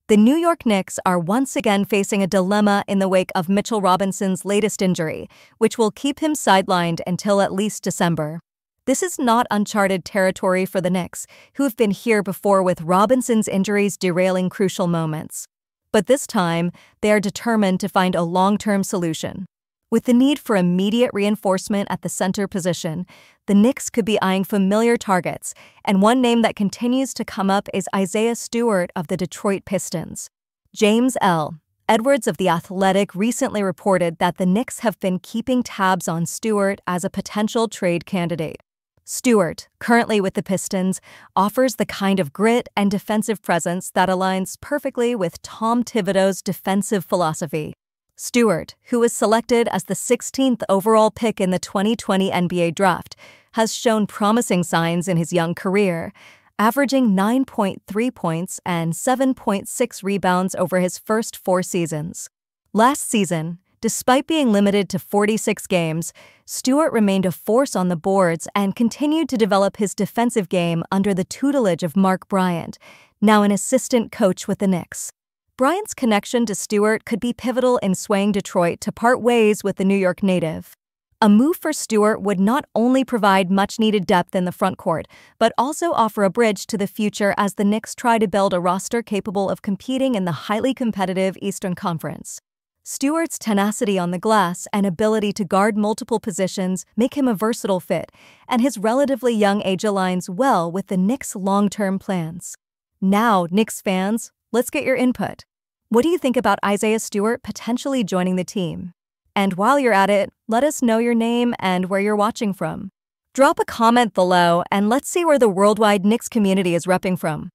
The New York Knicks are once again facing a dilemma in the wake of Mitchell Robinson's latest injury, which will keep him sidelined until at least December. This is not uncharted territory for the Knicks, who have been here before with Robinson's injuries derailing crucial moments. But this time, they are determined to find a long-term solution. With the need for immediate reinforcement at the center position, the Knicks could be eyeing familiar targets, and one name that continues to come up is Isaiah Stewart of the Detroit Pistons. James L. Edwards of The Athletic recently reported that the Knicks have been keeping tabs on Stewart as a potential trade candidate. Stewart, currently with the Pistons, offers the kind of grit and defensive presence that aligns perfectly with Tom Thibodeau's defensive philosophy. Stewart, who was selected as the 16th overall pick in the 2020 NBA draft, has shown promising signs in his young career, averaging 9.3 points and 7.6 rebounds over his first 4 seasons. Last season, despite being limited to 46 games, Stewart remained a force on the boards and continued to develop his defensive game under the tutelage of Mark Bryant, now an assistant coach with the Knicks. Bryant's connection to Stewart could be pivotal in swaying Detroit to part ways with the New York native. A move for Stewart would not only provide much-needed depth in the front court, but also offer a bridge to the future as the Knicks try to build a roster capable of competing in the highly competitive Eastern Conference. Stewart's tenacity on the glass and ability to guard multiple positions make him a versatile fit, and his relatively young age aligns well with the Knicks' long-term plans. Now, Knicks fans, let's get your input. What do you think about Isaiah Stewart potentially joining the team? And while you're at it, let us know your name and where you're watching from. Drop a comment below and let's see where the worldwide Knicks community is repping from.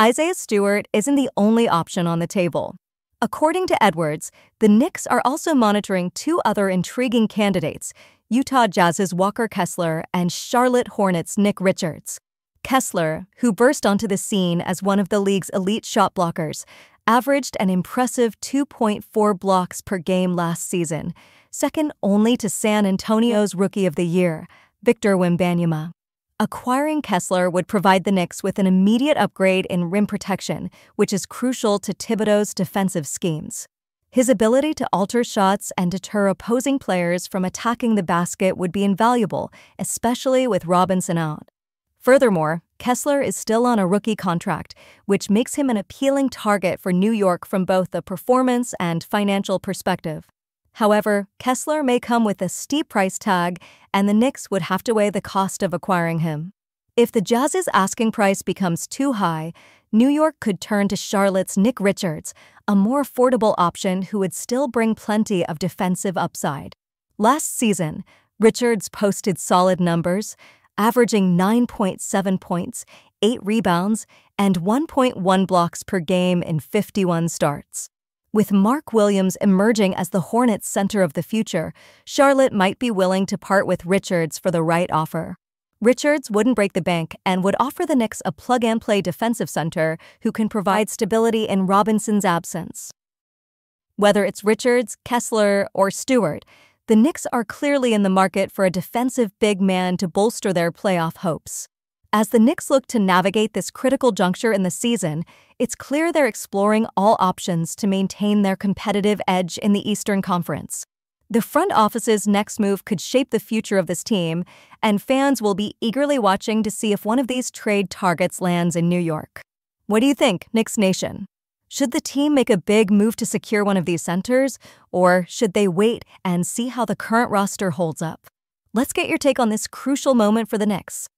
Isaiah Stewart isn't the only option on the table. According to Edwards, the Knicks are also monitoring 2 other intriguing candidates, Utah Jazz's Walker Kessler and Charlotte Hornets' Nick Richards. Kessler, who burst onto the scene as one of the league's elite shot blockers, averaged an impressive 2.4 blocks per game last season, second only to San Antonio's Rookie of the Year, Victor Wembanyama. Acquiring Kessler would provide the Knicks with an immediate upgrade in rim protection, which is crucial to Thibodeau's defensive schemes. His ability to alter shots and deter opposing players from attacking the basket would be invaluable, especially with Robinson out. Furthermore, Kessler is still on a rookie contract, which makes him an appealing target for New York from both a performance and financial perspective. However, Kessler may come with a steep price tag, and the Knicks would have to weigh the cost of acquiring him. If the Jazz's asking price becomes too high, New York could turn to Charlotte's Nick Richards, a more affordable option who would still bring plenty of defensive upside. Last season, Richards posted solid numbers, averaging 9.7 points, 8 rebounds, and 1.1 blocks per game in 51 starts. With Mark Williams emerging as the Hornets' center of the future, Charlotte might be willing to part with Richards for the right offer. Richards wouldn't break the bank and would offer the Knicks a plug-and-play defensive center who can provide stability in Robinson's absence. Whether it's Richards, Kessler, or Stewart, the Knicks are clearly in the market for a defensive big man to bolster their playoff hopes. As the Knicks look to navigate this critical juncture in the season, it's clear they're exploring all options to maintain their competitive edge in the Eastern Conference. The front office's next move could shape the future of this team, and fans will be eagerly watching to see if one of these trade targets lands in New York. What do you think, Knicks Nation? Should the team make a big move to secure one of these centers, or should they wait and see how the current roster holds up? Let's get your take on this crucial moment for the Knicks.